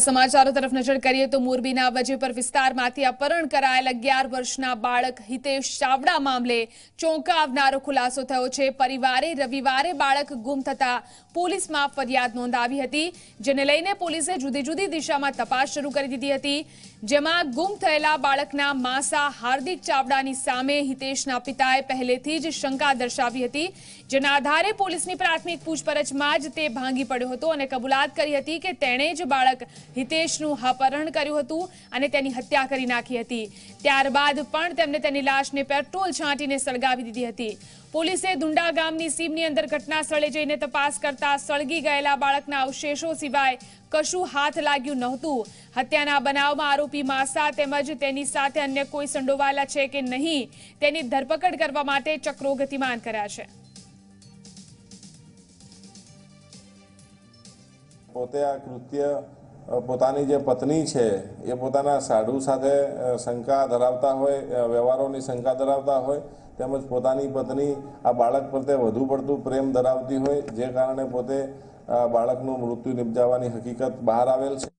સમાચારો તરફ નજર કરીએ તો મોરબીના વજીપર વિસ્તારમાંથી અપહરણ કરાયેલ 11 વર્ષના બાળક હિતેશ ચાવડા મામલે ચોંકાવનારો ખુલાસો થયો છે। પરિવારે રવિવારે બાળક ગુમ થતા પોલીસમાં ફરિયાદ નોંધાવી હતી, જેને લઈને પોલીસે જુદી જુદી દિશામાં તપાસ શરૂ કરી દીધી હતી, જેમાં ગુમ થયેલા બાળકના માસા હાર્દિક ચાવડાની સામે હિતેશના પિતાએ પહેલેથી જ શંકા દર્શાવી હતી, જેના આધારે પોલીસની પ્રાથમિક પૂછપરછમાં જ તે ભાંગી પડ્યો હતો અને કબૂલાત કરી હતી કે તેણે જ બાળક હિતેશનું અપહરણ કર્યું હતું અને તેની હત્યા કરી નાખી હતી। ત્યારબાદ પણ તેમણે તેની લાશને પેટ્રોલ છાંટીને સળગાવી દીધી હતી। પોલીસે દુંડા ગામની સીમની અંદર ઘટના સ્થળે જઈને તપાસ કરતા સળગી ગયેલા બાળકના અવશેષો સિવાય કશું હાથ લાગ્યું નહોતું। હત્યાના બનાવમાં આરોપી માસા તેમજ તેની સાથે અન્ય કોઈ સંડોવાયેલા છે કે નહીં તેની ધરપકડ કરવા માટે ચક્રો ગતિમાન કર્યા છે। પોતે આ કૃત્ય પોતાની જે પત્ની છે એ પોતાના સાડુ સાથે શંકા ધરાવતા હોય, વ્યવહારોની શંકા ધરાવતા હોય, તેમજ પોતાની પત્ની આ બાળક પ્રત્યે વધુ પડતું પ્રેમ ધરાવતી હોય, જે કારણે પોતે બાળકનું મૃત્યુ નિપજાવવાની હકીકત બહાર આવેલ છે।